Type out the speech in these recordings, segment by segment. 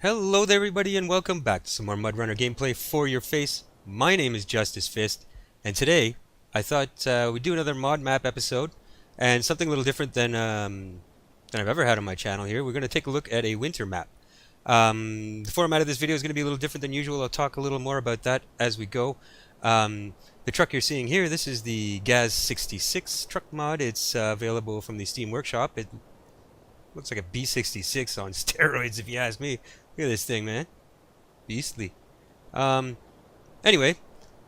Hello there everybody and welcome back to some more MudRunner gameplay for your face. My name is Justice Fist, and today I thought we'd do another mod map episode and something a little different than I've ever had on my channel here. We're going to take a look at a winter map. The format of this video is going to be a little different than usual. I'll talk a little more about that as we go. The truck you're seeing here, this is the Gaz66 truck mod. It's available from the Steam Workshop. It looks like a B66 on steroids if you ask me. Look at this thing, man. Beastly. Anyway,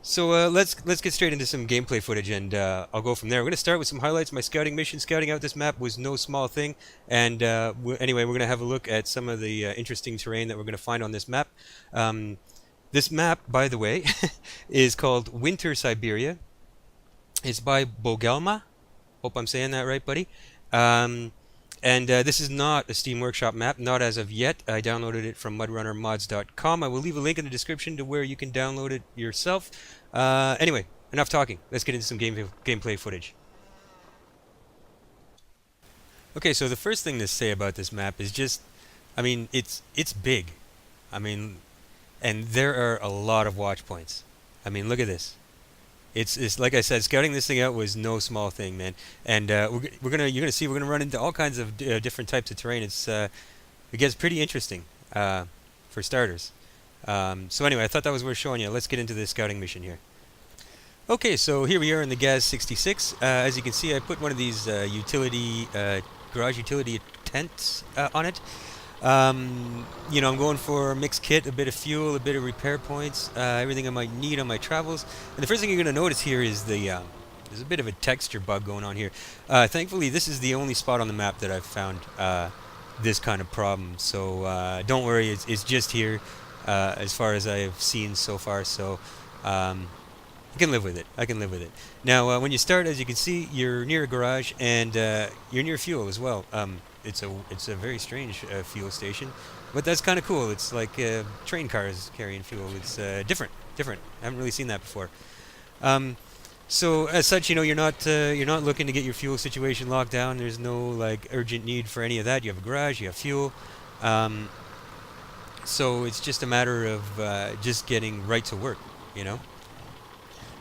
so let's get straight into some gameplay footage, and I'll go from there. We're going to start with some highlights. My scouting mission. Scouting out this map was no small thing, and anyway, we're going to have a look at some of the interesting terrain that we're going to find on this map. This map, by the way, is called Winter Siberia. It's by Bogelma. Hope I'm saying that right, buddy. And this is not a Steam Workshop map, not as of yet. I downloaded it from MudRunnerMods.com. I will leave a link in the description to where you can download it yourself. Anyway, enough talking. Let's get into some gameplay footage. Okay, so the first thing to say about this map is just, I mean, it's big. I mean, and there are a lot of watch points. I mean, look at this. It's like I said, scouting this thing out was no small thing, man. And you're gonna see we're gonna run into all kinds of different types of terrain. It gets pretty interesting for starters. So anyway, I thought that was worth showing you. Let's get into the scouting mission here. Okay, so here we are in the Gaz 66. As you can see, I put one of these garage utility tents on it. You know, I'm going for a mixed kit, a bit of fuel, a bit of repair points, everything I might need on my travels. And the first thing you're going to notice here is there's a bit of a texture bug going on here. Thankfully, this is the only spot on the map that I've found this kind of problem. So don't worry, it's just here as far as I've seen so far. So I can live with it. I can live with it. Now, when you start, as you can see, you're near a garage and you're near fuel as well. It's a very strange fuel station, but that's kind of cool. It's like train cars carrying fuel. It's different. I haven't really seen that before. So as such, you know, you're not looking to get your fuel situation locked down. There's no like urgent need for any of that. You have a garage, you have fuel. So it's just a matter of just getting right to work, you know.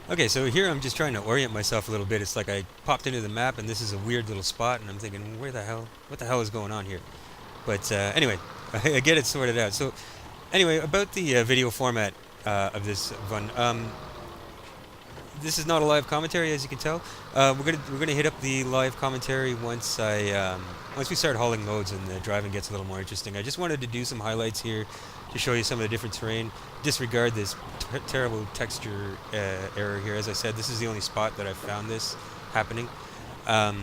Okay, so here I'm just trying to orient myself a little bit. It's like I popped into the map and this is a weird little spot and I'm thinking, what the hell is going on here? But anyway, I get it sorted out. So anyway, about the video format of this one, this is not a live commentary, as you can tell. We're gonna hit up the live commentary once we start hauling loads and the driving gets a little more interesting. I just wanted to do some highlights here to show you some of the different terrain. Disregard this terrible texture error here. As I said, this is the only spot that I've found this happening. I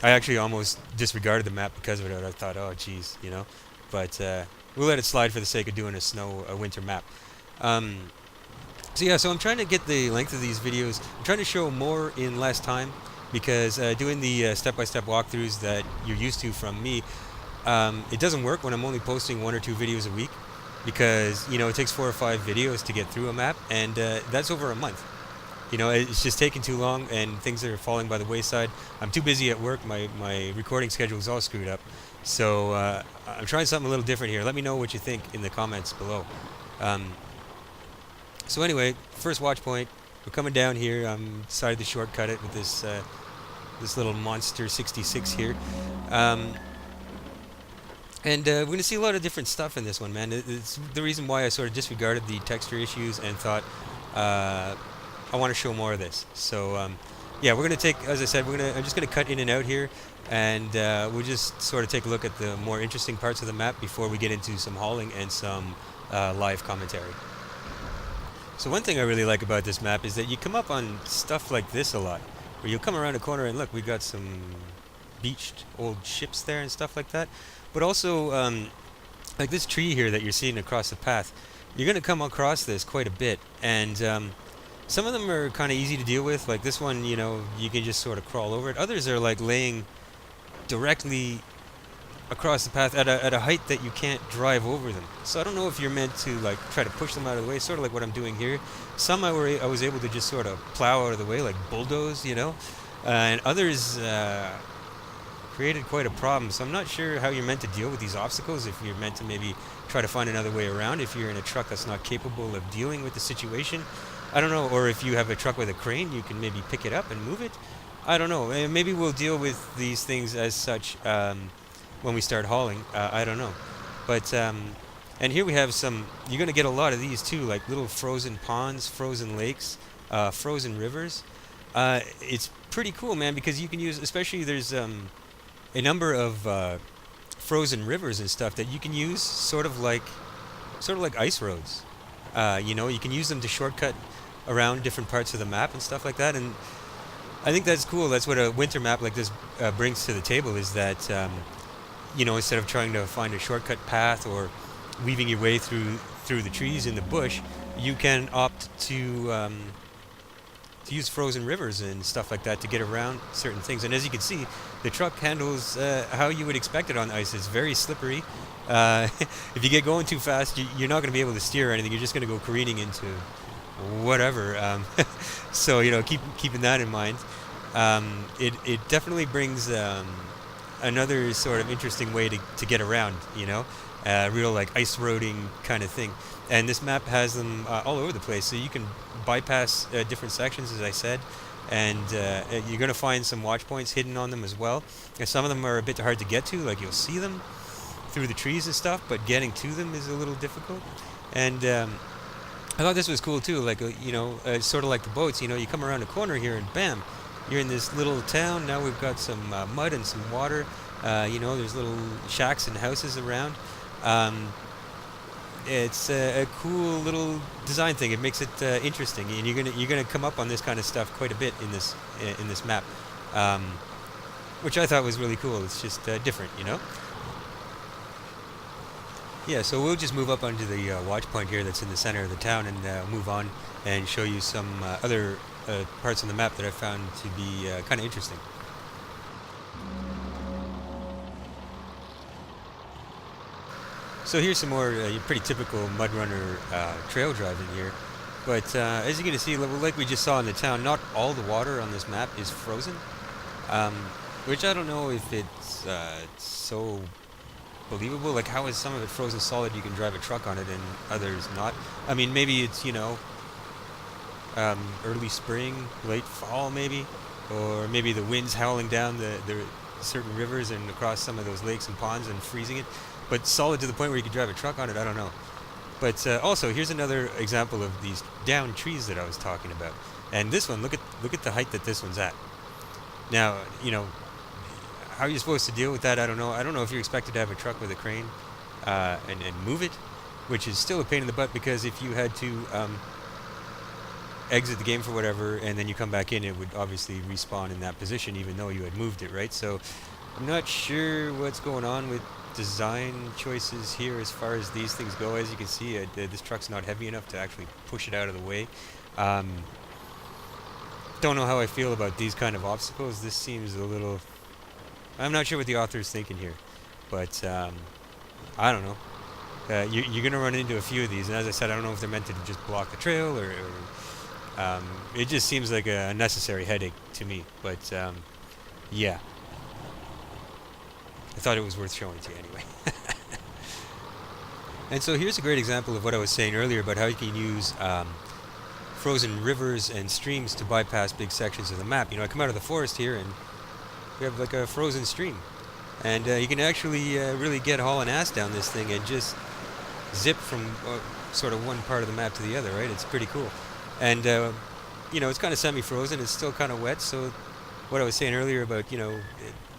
actually almost disregarded the map because of it. I thought, oh geez, you know. But we'll let it slide for the sake of doing a winter map. So yeah, so I'm trying to get the length of these videos. I'm trying to show more in less time because doing the step-by-step walkthroughs that you're used to from me, it doesn't work when I'm only posting 1 or 2 videos a week because, you know, it takes 4 or 5 videos to get through a map, and that's over a month. You know, it's just taking too long and things are falling by the wayside. I'm too busy at work. My recording schedule is all screwed up. So I'm trying something a little different here. Let me know what you think in the comments below. So anyway, first watch point. We're coming down here. I'm decided to shortcut it with this little monster 66 here. And we're going to see a lot of different stuff in this one, man. It's the reason why I sort of disregarded the texture issues and thought I want to show more of this. So yeah, we're going to take, as I said, I'm just going to cut in and out here, and we'll just sort of take a look at the more interesting parts of the map before we get into some hauling and some live commentary. So one thing I really like about this map is that you come up on stuff like this a lot, where you'll come around a corner and look, we got some beached old ships there and stuff like that. But also, like this tree here that you're seeing across the path, you're going to come across this quite a bit, and some of them are kind of easy to deal with. Like this one, you know, you can just sort of crawl over it. Others are like laying directly across the path at a height that you can't drive over them. So I don't know if you're meant to like try to push them out of the way, sort of like what I'm doing here. Some I was able to just sort of plow out of the way, like bulldoze, you know. And others created quite a problem. So I'm not sure how you're meant to deal with these obstacles. If you're meant to maybe try to find another way around. If you're in a truck that's not capable of dealing with the situation, I don't know. Or if you have a truck with a crane, you can maybe pick it up and move it. I don't know. Maybe we'll deal with these things as such when we start hauling. I don't know. But and here we have some. You're gonna get a lot of these too, like little frozen ponds, frozen lakes, frozen rivers. It's pretty cool, man, because you can use, especially there's a number of frozen rivers and stuff that you can use sort of like ice roads. You can use them to shortcut around different parts of the map and stuff like that. And I think that's cool. That's what a winter map like this brings to the table is that, instead of trying to find a shortcut path or weaving your way through the trees in the bush, you can opt to use frozen rivers and stuff like that to get around certain things. And as you can see, the truck handles how you would expect it on ice. It's very slippery. If you get going too fast, you're not going to be able to steer or anything. You're just going to go careening into whatever. So keeping that in mind. It definitely brings another sort of interesting way to get around. Real like ice roading kind of thing. And this map has them all over the place, so you can bypass different sections, as I said, and you're going to find some watch points hidden on them as well. And some of them are a bit hard to get to, like you'll see them through the trees and stuff, but getting to them is a little difficult. And I thought this was cool too, like sort of like the boats. You come around a corner here and bam, you're in this little town. Now we've got some mud and some water. There's little shacks and houses around. It's a cool little design thing. It makes it interesting, and you're gonna come up on this kind of stuff quite a bit in this map, which I thought was really cool. It's just different. Yeah, so we'll just move up onto the watch point here that's in the center of the town and move on and show you some other parts of the map that I found to be kind of interesting. So here's some more pretty typical MudRunner trail driving here. But as you're going to see, like we just saw in the town, not all the water on this map is frozen. Which I don't know if it's so believable. Like, how is some of it frozen solid? You can drive a truck on it and others not. I mean, maybe it's, early spring, late fall maybe. Or maybe the wind's howling down the certain rivers and across some of those lakes and ponds and freezing it. But solid to the point where you could drive a truck on it, I don't know. But also, here's another example of these down trees that I was talking about. And this one, look at the height that this one's at. Now, how you're supposed to deal with that, I don't know. I don't know if you're expected to have a truck with a crane and move it, which is still a pain in the butt, because if you had to exit the game for whatever and then you come back in, it would obviously respawn in that position even though you had moved it, right? So I'm not sure what's going on with design choices here as far as these things go. As you can see, this truck's not heavy enough to actually push it out of the way. Don't know how I feel about these kind of obstacles. This seems a little... I'm not sure what the author is thinking here, but I don't know. You're going to run into a few of these, and as I said, I don't know if they're meant to just block the trail or it just seems like a necessary headache to me. But yeah. I thought it was worth showing to you anyway. And so here's a great example of what I was saying earlier about how you can use frozen rivers and streams to bypass big sections of the map. I come out of the forest here and we have like a frozen stream. And you can actually really get hauling ass down this thing and just zip from sort of one part of the map to the other, right? It's pretty cool. And, it's kind of semi-frozen. It's still kind of wet. So what I was saying earlier about,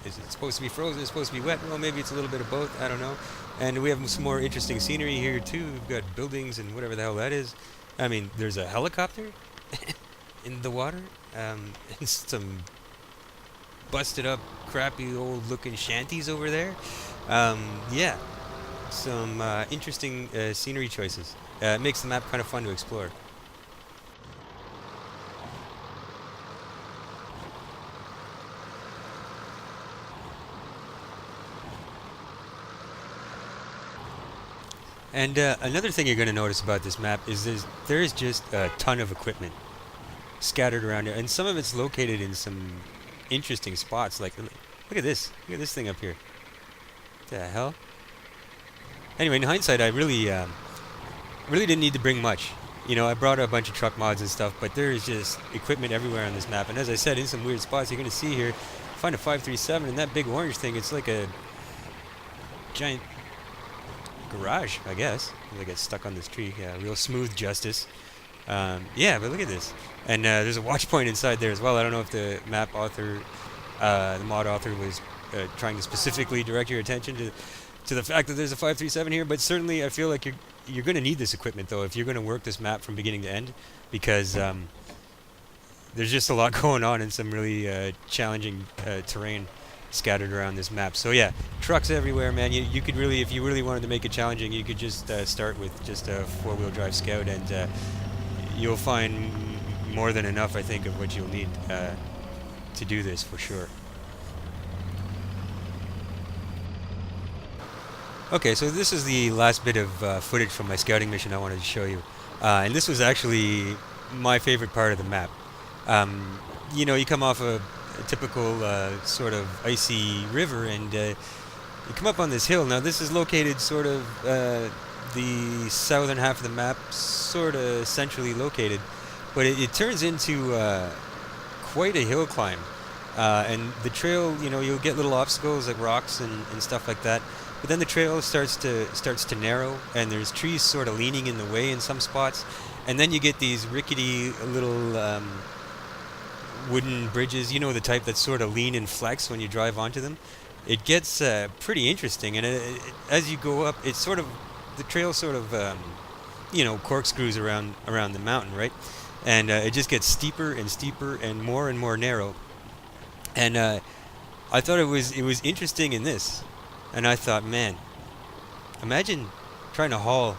is it supposed to be frozen? It's supposed to be wet? Well, maybe it's a little bit of both. I don't know. And we have some more interesting scenery here, too. We've got buildings and whatever the hell that is. I mean, there's a helicopter in the water. And some busted up, crappy, old-looking shanties over there. Yeah. Some interesting scenery choices. It makes the map kind of fun to explore. And another thing you're going to notice about this map is there is just a ton of equipment scattered around here, and some of it's located in some interesting spots. Like, Look at this. Look at this thing up here. What the hell? Anyway, in hindsight, I really didn't need to bring much. You know, I brought a bunch of truck mods and stuff, but there is just equipment everywhere on this map. And as I said, in some weird spots, you're going to see here, find a 537, and that big orange thing, it's like a giant garage, I guess. They get stuck on this tree. Yeah, real smooth justice. Yeah, but look at this. And there's a watch point inside there as well. I don't know if the map author, the mod author was trying to specifically direct your attention to the fact that there's a 537 here, but certainly I feel like you're going to need this equipment though if you're going to work this map from beginning to end, because there's just a lot going on and some really challenging terrain scattered around this map. So yeah, trucks everywhere, man. You could really, if you really wanted to make it challenging, you could just start with just a four-wheel drive Scout, and you'll find more than enough, I think, of what you'll need to do this for sure. Okay, so this is the last bit of footage from my scouting mission I wanted to show you. And this was actually my favorite part of the map. You know, you come off a typical sort of icy river, and you come up on this hill. Now this is located sort of the southern half of the map, sort of centrally located, but it turns into quite a hill climb. And the trail, you know, you'll get little obstacles like rocks and stuff like that. But then the trail starts to narrow, and there's trees sort of leaning in the way in some spots, and then you get these rickety little wooden bridges, you know, the type that sort of lean and flex when you drive onto them. It gets pretty interesting, and as you go up, it's sort of, the trail sort of you know, corkscrews around the mountain, right? And it just gets steeper and steeper and more narrow. And I thought it was interesting in this. And I thought, man, imagine trying to haul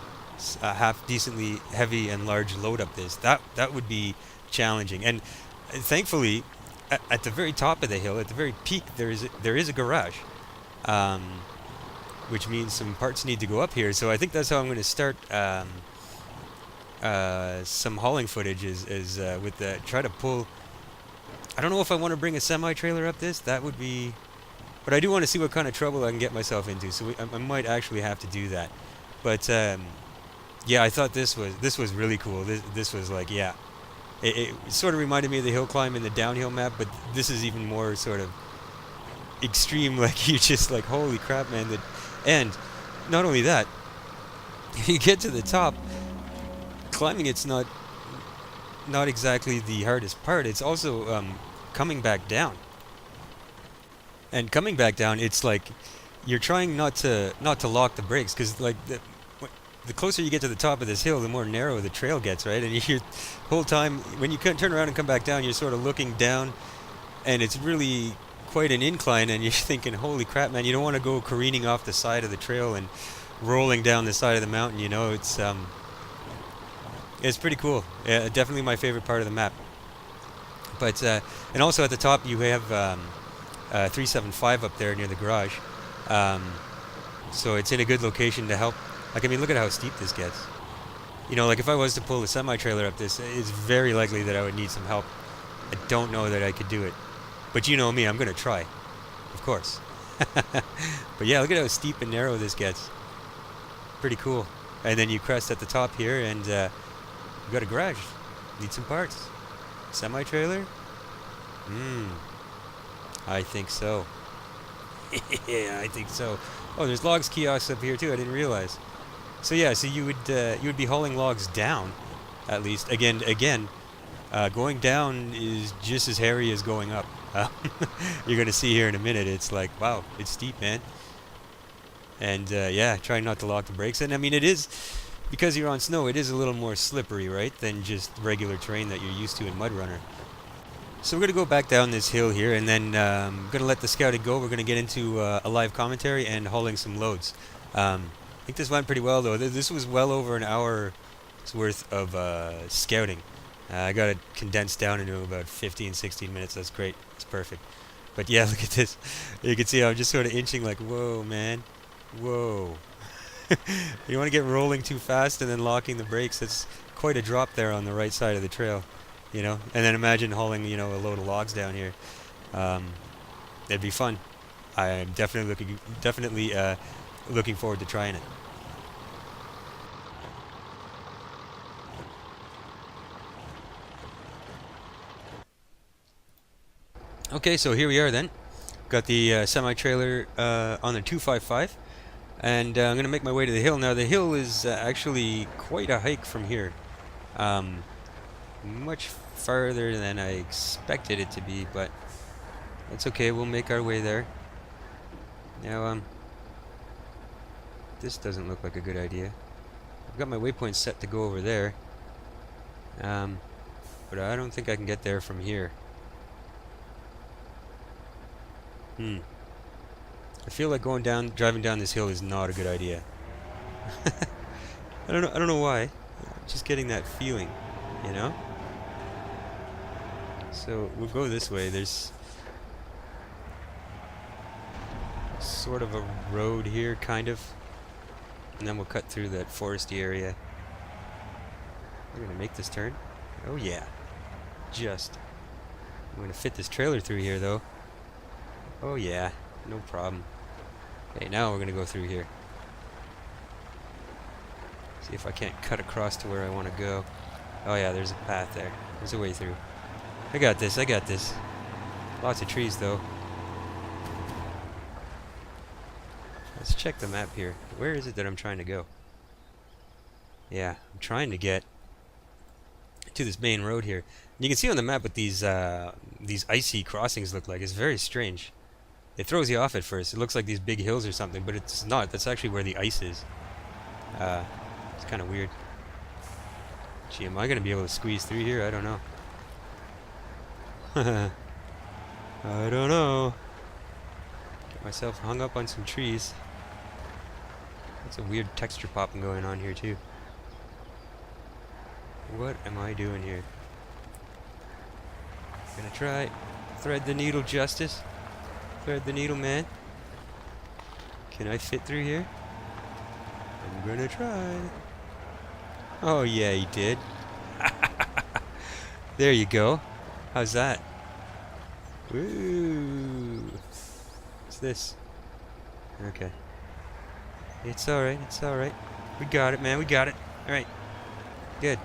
a half decently heavy and large load up this. That would be challenging. And thankfully, at the very top of the hill, at the very peak, there is a garage, which means some parts need to go up here. So I think that's how I'm going to start some hauling footage. Is with the try to pull. I don't know if I want to bring a semi-trailer up this. That would be. But I do want to see what kind of trouble I can get myself into, so I might actually have to do that. But yeah, I thought this was really cool. This was like, yeah, it sort of reminded me of the hill climb in the downhill map, but this is even more sort of extreme. Like, you just like, holy crap, man! And not only that, if you get to the top, climbing it's not exactly the hardest part. It's also coming back down. And coming back down, it's like you're trying not to lock the brakes, because like the closer you get to the top of this hill, the more narrow the trail gets, right? And you're whole time when you turn around and come back down, you're sort of looking down, and it's really quite an incline, and you're thinking, holy crap, man! You don't want to go careening off the side of the trail and rolling down the side of the mountain. You know, it's pretty cool. Yeah, definitely my favorite part of the map. But and also at the top you have 375 up there near the garage, so it's in a good location to help. Like, I mean, look at how steep this gets. You know, like if I was to pull a semi-trailer up this, it's very likely that I would need some help. I don't know that I could do it, but you know me, I'm gonna try, of course. But yeah, look at how steep and narrow this gets. Pretty cool. And then you crest at the top here, and you got a garage. Need some parts. Semi-trailer? I think so. Yeah, I think so. Oh, there's logs kiosks up here too. I didn't realize. So yeah, so you would be hauling logs down, at least. Again, going down is just as hairy as going up. You're gonna see here in a minute. It's like, wow, it's steep, man. And yeah, try not to lock the brakes. And I mean, it is, because you're on snow, it is a little more slippery, right, than just regular terrain that you're used to in MudRunner. So we're going to go back down this hill here, and then I'm going to let the scouting go. We're going to get into a live commentary and hauling some loads. I think this went pretty well, though. This was well over an hour's worth of scouting. I got it condensed down into about 15, 16 minutes. That's great. It's perfect. But yeah, look at this. You can see I'm just sort of inching like, whoa, man. Whoa. You want to get rolling too fast and then locking the brakes. It's quite a drop there on the right side of the trail. You know, and then imagine hauling, you know, a load of logs down here. It'd be fun. I'm definitely looking forward to trying it. Okay, so here we are then. Got the semi-trailer on the 255, and I'm gonna make my way to the hill. Now the hill is actually quite a hike from here. Um, Much farther than I expected it to be, but that's okay. We'll make our way there. Now, this doesn't look like a good idea. I've got my waypoint set to go over there, um, but I don't think I can get there from here. I feel like driving down this hill is not a good idea. I don't know why. I'm just getting that feeling, you know? So we'll go this way. There's sort of a road here, kind of. And then we'll cut through that foresty area. We're gonna make this turn. Oh yeah. I'm gonna fit this trailer through here though. Oh yeah, no problem. Okay, now we're gonna go through here. See if I can't cut across to where I want to go. Oh yeah, there's a path there. There's a way through. I got this, I got this. Lots of trees though. Let's check the map here. Where is it that I'm trying to go? Yeah, I'm trying to get to this main road here. And you can see on the map what these icy crossings look like. It's very strange. It throws you off at first. It looks like these big hills or something, but it's not. That's actually where the ice is. It's kind of weird. Gee, am I going to be able to squeeze through here? I don't know. I don't know. Get myself hung up on some trees. That's a weird texture popping going on here too. What am I doing here? Gonna try thread the needle justice. Thread the needle, man. Can I fit through here? I'm gonna try. Oh yeah, he did. There you go. How's that? Woo! What's this? Okay. It's alright, it's alright. We got it, man, we got it. Alright. Good.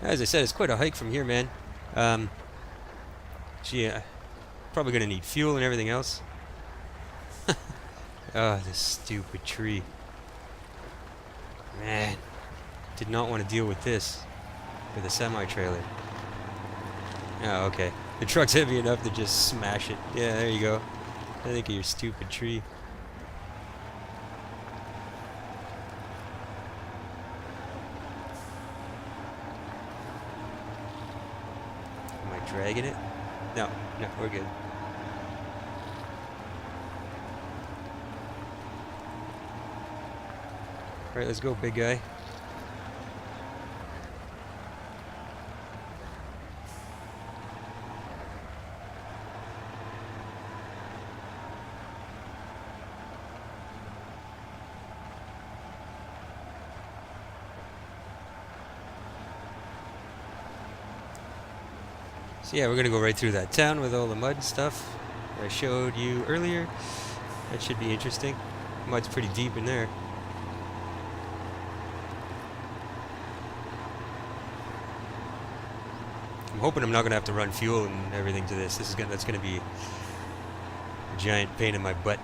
As I said, it's quite a hike from here, man. Gee, probably gonna need fuel and everything else. Oh, this stupid tree. Man, did not want to deal with this with a semi-trailer. Oh, okay. The truck's heavy enough to just smash it. Yeah, there you go. I think of your stupid tree. Am I dragging it? No, we're good. Alright, let's go, big guy. So yeah, we're gonna go right through that town with all the mud and stuff that I showed you earlier. That should be interesting. Mud's pretty deep in there. I'm hoping I'm not gonna have to run fuel and everything to this. That's gonna be a giant pain in my butt.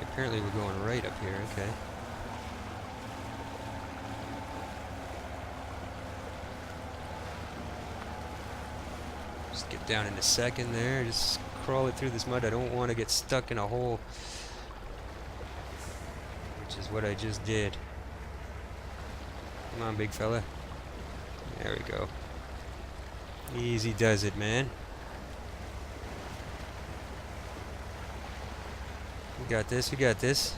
Apparently we're going right up here, okay. Just get down in a second there, just crawl it through this mud. I don't want to get stuck in a hole, which is what I just did. Come on, big fella. There we go. Easy does it, man. We got this, we got this.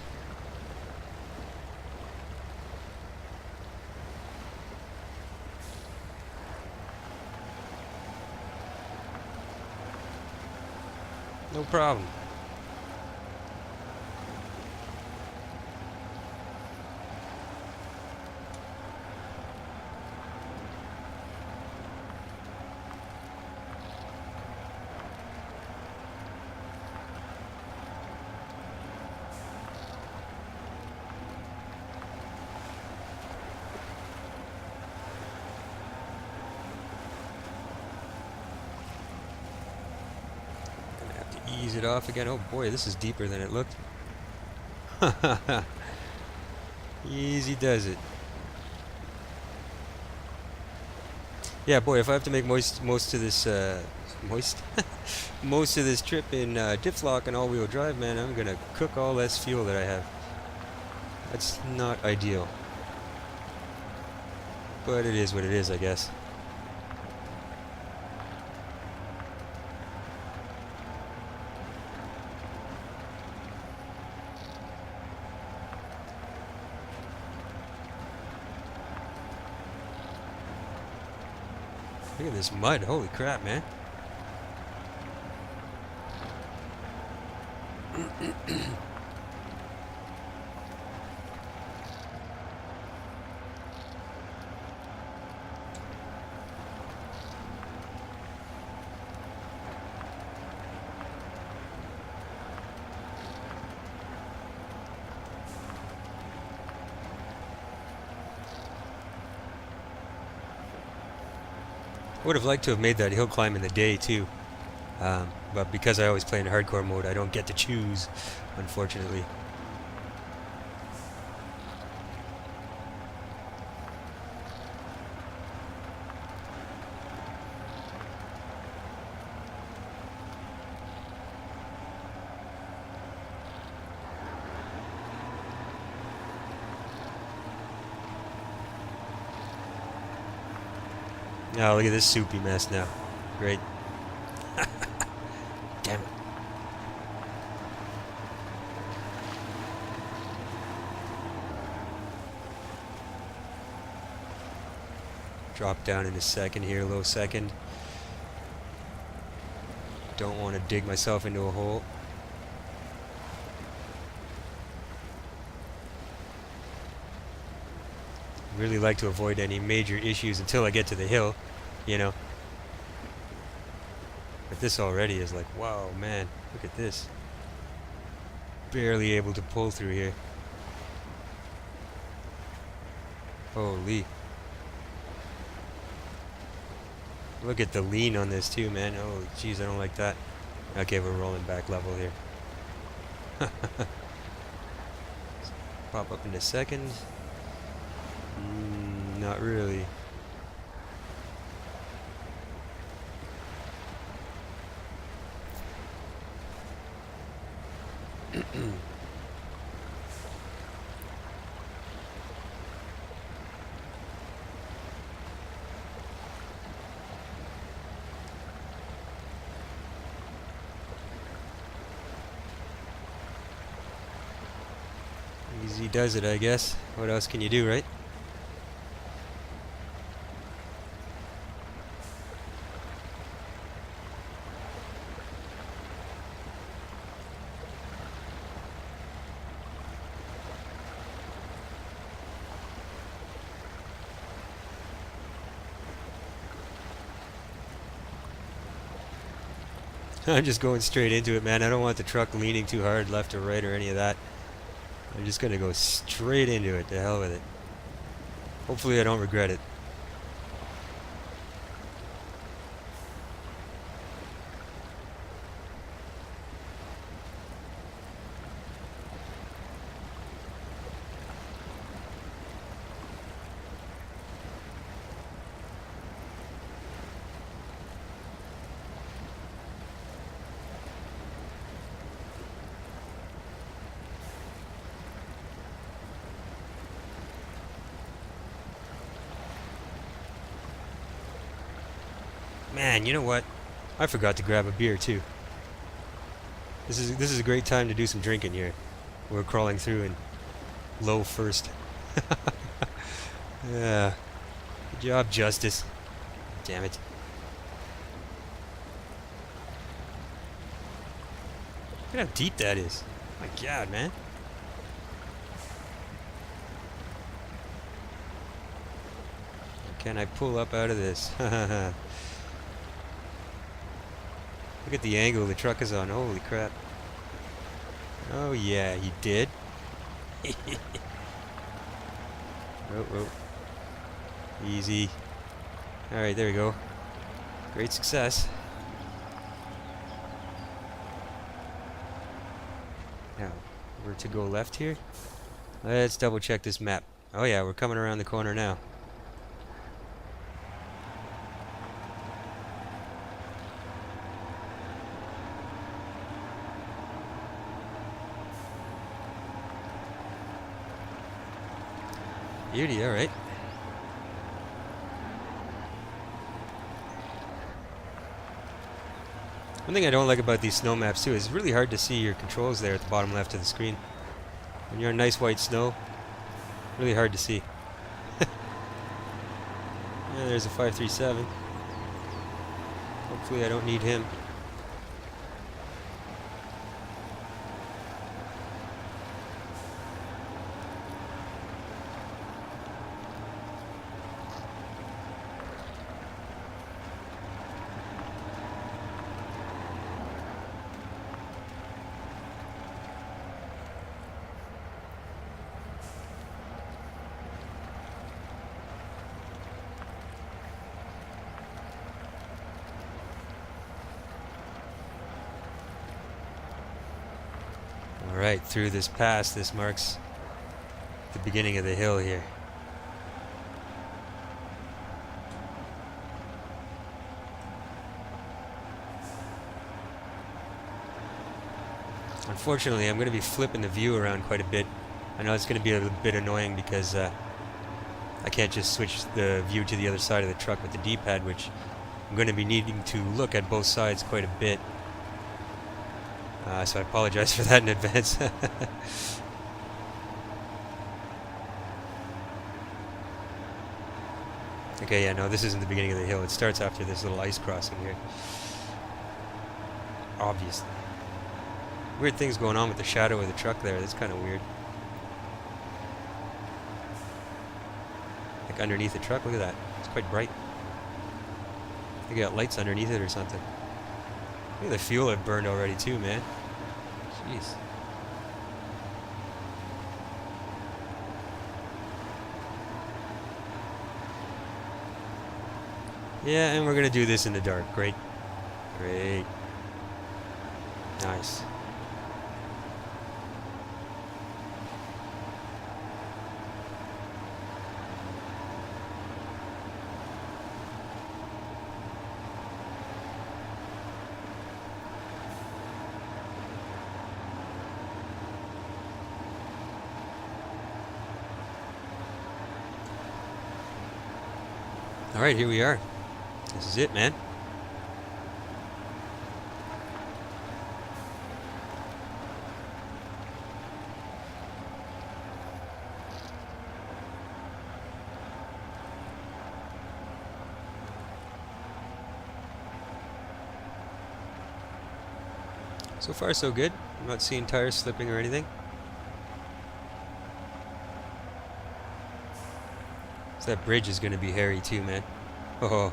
No problem. Gonna have to ease it off again. Oh boy, this is deeper than it looked. Easy does it. Yeah, boy, if I have to make most of this moist most of this trip in diplock and all-wheel drive, man, I'm gonna cook all less fuel that I have. That's not ideal, but it is what it is, I guess. Look at this mud, holy crap, man. Would have liked to have made that hill climb in the day too, but because I always play in hardcore mode, I don't get to choose, unfortunately. Oh, look at this soupy mess now. Great. Damn it. Drop down in a second here, low second. Don't want to dig myself into a hole. Really like to avoid any major issues until I get to the hill, you know. But this already is like, wow, man, look at this. Barely able to pull through here. Holy. Look at the lean on this too, man. Oh, jeez, I don't like that. Okay, we're rolling back level here. Pop up in a second. Not really. Easy does it, I guess. What else can you do, right? I'm just going straight into it, man. I don't want the truck leaning too hard left or right or any of that. I'm just gonna go straight into it. To hell with it. Hopefully I don't regret it. Man, you know what? I forgot to grab a beer too. This is a great time to do some drinking here. We're crawling through in low first. Yeah. Good job, Justice. Damn it. Look at how deep that is. My God, man. Can I pull up out of this? Look at the angle the truck is on. Holy crap. Oh yeah, you did. Oh, oh. Easy. Alright, there we go. Great success. Now, we're to go left here. Let's double check this map. Oh yeah, we're coming around the corner now. Beauty, alright. One thing I don't like about these snow maps too is it's really hard to see your controls there at the bottom left of the screen. When you're on nice white snow, really hard to see. Yeah, there's a 537. Hopefully I don't need him. Alright, through this pass, this marks the beginning of the hill here. Unfortunately, I'm going to be flipping the view around quite a bit. I know it's going to be a bit annoying because I can't just switch the view to the other side of the truck with the D-pad, which I'm going to be needing to look at both sides quite a bit. So I apologize for that in advance. Okay, yeah, no, this isn't the beginning of the hill. It starts after this little ice crossing here. Obviously. Weird things going on with the shadow of the truck there. That's kind of weird. Like underneath the truck, look at that. It's quite bright. I think you got lights underneath it or something. Look at the fuel it burned already too, man. Jeez. Yeah, and we're gonna do this in the dark. Great. Great. Nice. Alright, here we are. This is it, man. So far, so good. I'm not seeing tires slipping or anything. So that bridge is going to be hairy too, man. Oh.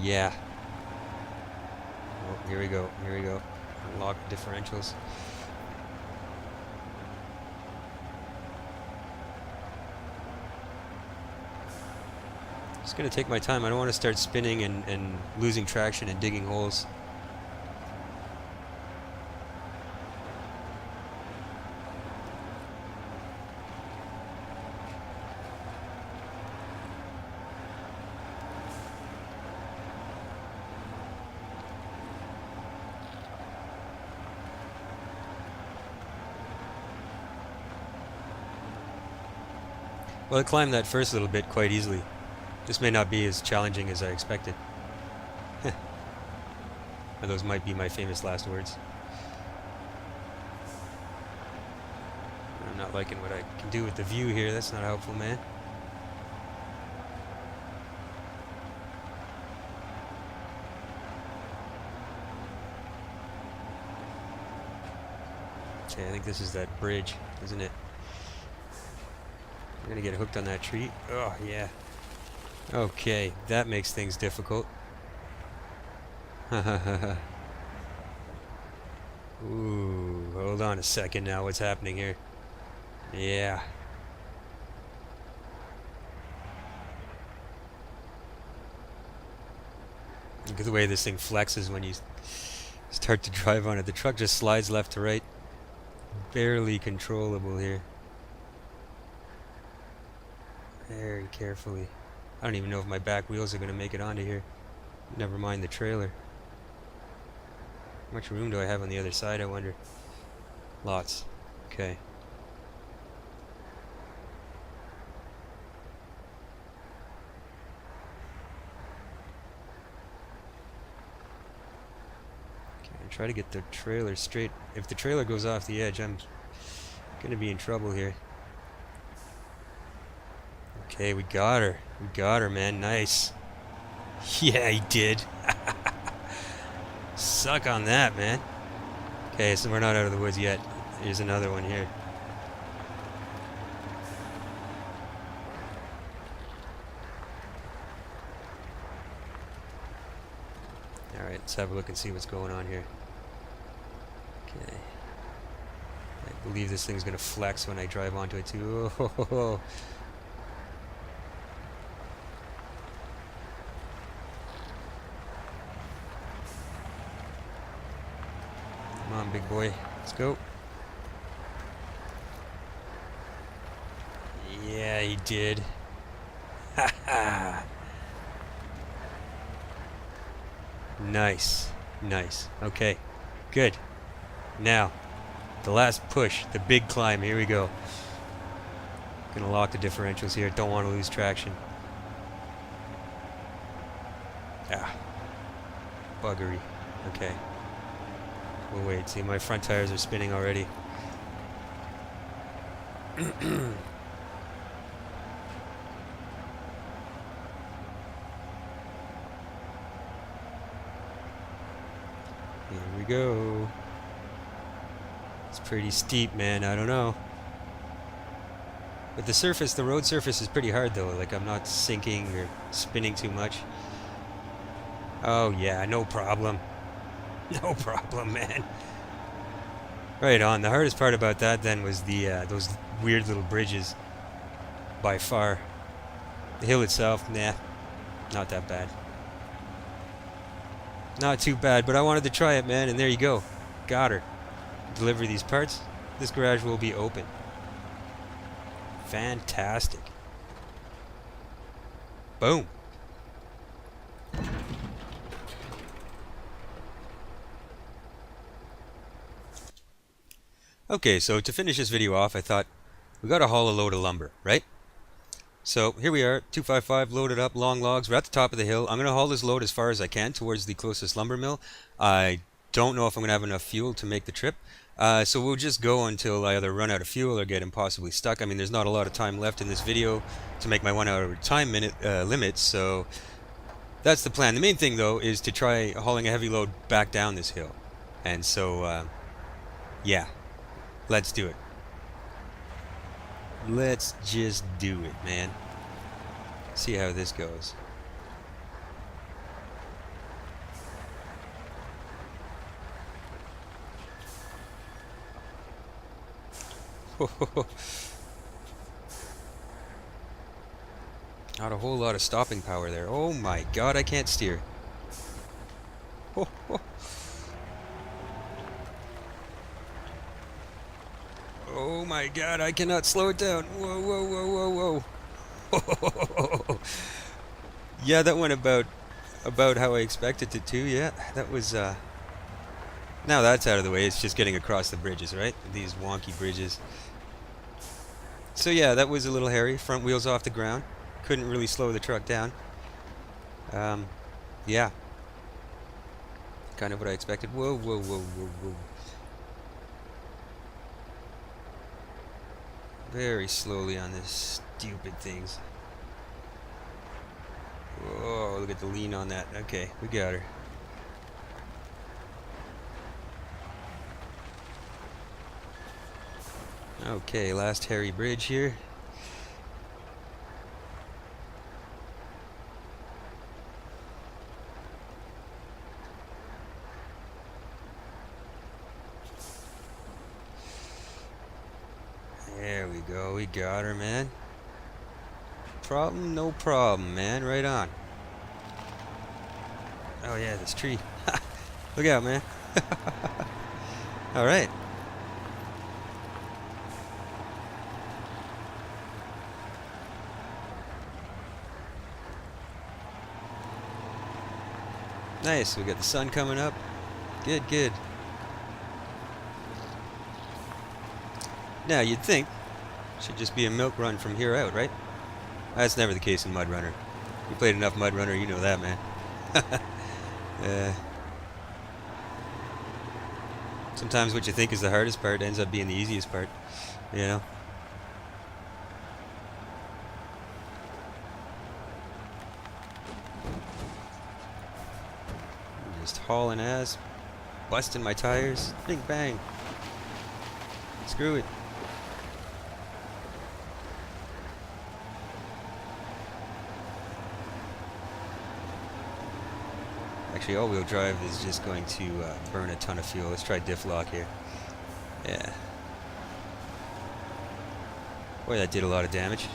Yeah. Oh, here we go. Here we go. Unlock differentials. Just going to take my time. I don't want to start spinning and losing traction and digging holes. Well, I climbed that first little bit quite easily. This may not be as challenging as I expected. And those might be my famous last words. I'm not liking what I can do with the view here. That's not helpful, man. Okay, I think this is that bridge, isn't it? I'm gonna get hooked on that tree. Oh, yeah. Okay, that makes things difficult. Ooh, hold on a second now. What's happening here? Yeah. Look at the way this thing flexes when you start to drive on it. The truck just slides left to right. Barely controllable here. Very carefully. I don't even know if my back wheels are going to make it onto here. Never mind the trailer. How much room do I have on the other side, I wonder? Lots. Okay. Try to get the trailer straight. If the trailer goes off the edge, I'm gonna be in trouble here. Okay, we got her. We got her, man. Nice. Yeah, he did. Suck on that, man. Okay, so we're not out of the woods yet. Here's another one here. Alright, let's have a look and see what's going on here. Okay. I believe this thing's gonna flex when I drive onto it too. Oh, come on, big boy. Let's go. Yeah, he did. Ha ha! Nice. Nice. Okay. Good. Now, the last push, the big climb. Here we go. Gonna lock the differentials here. Don't want to lose traction. Ah. Buggery. Okay. We'll wait. See, my front tires are spinning already. Here we go. It's pretty steep, man. I don't know. But the surface, the road surface is pretty hard though. Like I'm not sinking or spinning too much. Oh yeah, no problem. No problem, man. Right on. The hardest part about that then was the those weird little bridges. By far. The hill itself, nah, not that bad. Not too bad, but I wanted to try it, man, and there you go. Got her. Deliver these parts. This garage will be open. Fantastic. Boom. Okay, so to finish this video off, I thought we gotta haul a load of lumber, right? So here we are, 255 loaded up, long logs. We're at the top of the hill. I'm gonna haul this load as far as I can towards the closest lumber mill. I don't know if I'm gonna have enough fuel to make the trip. So we'll just go until I either run out of fuel or get impossibly stuck. I mean, there's not a lot of time left in this video to make my 1 hour time limit, so that's the plan. The main thing though is to try hauling a heavy load back down this hill. And so, yeah, let's do it. Let's just do it, man. See how this goes. Not a whole lot of stopping power there. Oh my god, I can't steer. Oh my god, I cannot slow it down. Whoa, whoa, whoa, whoa, whoa. Yeah, that went about how I expected it to. Yeah, that was now that's out of the way. It's just getting across the bridges, right? These wonky bridges. So yeah, that was a little hairy. Front wheels off the ground. Couldn't really slow the truck down. Yeah. Kind of what I expected. Whoa, whoa, whoa, whoa, whoa. Very slowly on this stupid things. Whoa, look at the lean on that. Okay, we got her. Okay, last hairy bridge here. There we go, we got her, man. Problem, no problem, man. Right on. Oh yeah, this tree. Look out, man. Alright. Nice, we got the sun coming up. Good, good. Now, you'd think it should just be a milk run from here out, right? That's never the case in MudRunner. You played enough MudRunner, you know that, man. Sometimes what you think is the hardest part ends up being the easiest part, you know? I'm just hauling ass, busting my tires, bing bang. Screw it. Actually, all-wheel drive is just going to burn a ton of fuel. Let's try diff lock here. Yeah. Boy, that did a lot of damage.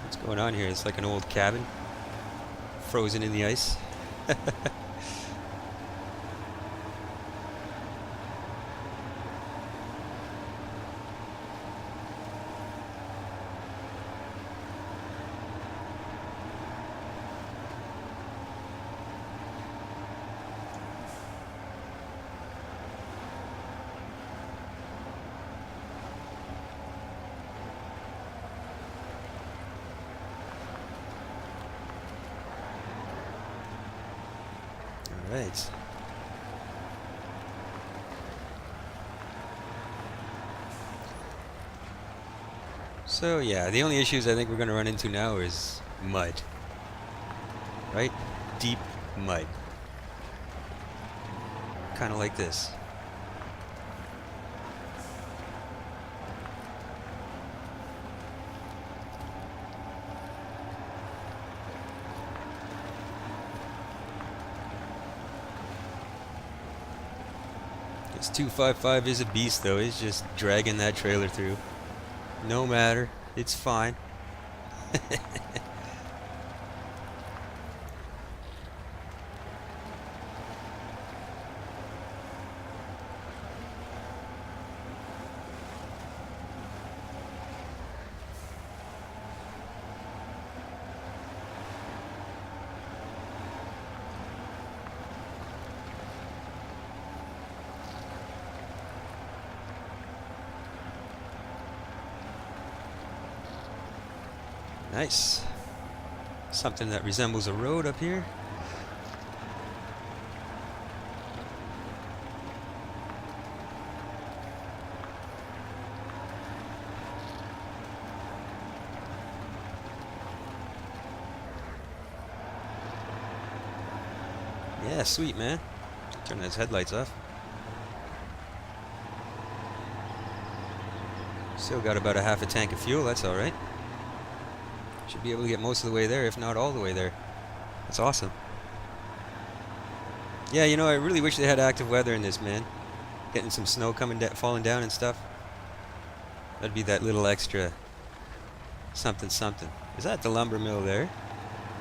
What's going on here? It's like an old cabin, frozen in the ice. Right. So yeah, the only issues I think we're going to run into now is mud. Right? Deep mud. Kind of like this. This 255 is a beast though, he's just dragging that trailer through. No matter, it's fine. Nice. Something that resembles a road up here. Yeah, sweet, man. Turn those headlights off. Still got about a half a tank of fuel, that's alright. Should be able to get most of the way there, if not all the way there. That's awesome. Yeah, you know, I really wish they had active weather in this, man. Getting some snow coming falling down and stuff. That'd be that little extra something something. Is that the lumber mill there?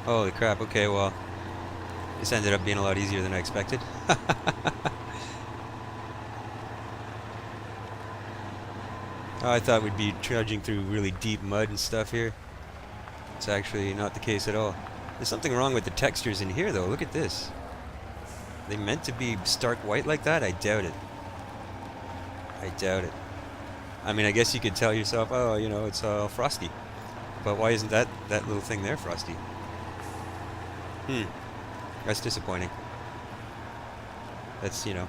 Holy crap, okay, well, this ended up being a lot easier than I expected. Oh, I thought we'd be trudging through really deep mud and stuff here. It's actually not the case at all. There's something wrong with the textures in here, though. Look at this. Are they meant to be stark white like that? I doubt it. I doubt it. I mean, I guess you could tell yourself, oh, you know, it's frosty. But why isn't that little thing there frosty? That's disappointing. That's, you know,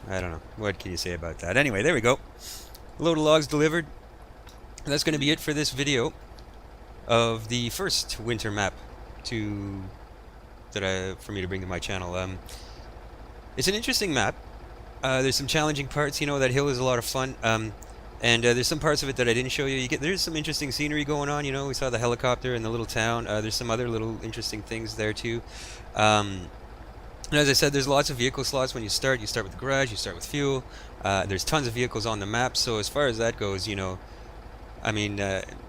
I don't know. What can you say about that? Anyway, there we go. Load of logs delivered. And that's going to be it for this video of the first winter map for me to bring to my channel. It's an interesting map. There's some challenging parts. You know, that hill is a lot of fun. And there's some parts of it that I didn't show you. There's some interesting scenery going on. You know, we saw the helicopter in the little town. There's some other little interesting things there too. And as I said, there's lots of vehicle slots when you start. You start with the garage. You start with fuel. There's tons of vehicles on the map. So as far as that goes, you know, I mean,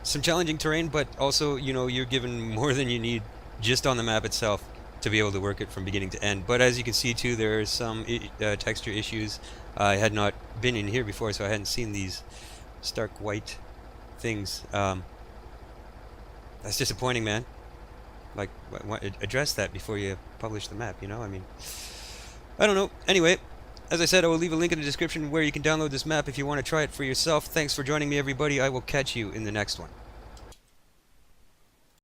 some challenging terrain, but also, you know, you're given more than you need just on the map itself to be able to work it from beginning to end. But as you can see too, there are some texture issues. I had not been in here before, so I hadn't seen these stark white things. That's disappointing, man. Like, address that before you publish the map, you know? I mean, I don't know. Anyway, as I said, I will leave a link in the description where you can download this map if you want to try it for yourself. Thanks for joining me, everybody. I will catch you in the next one.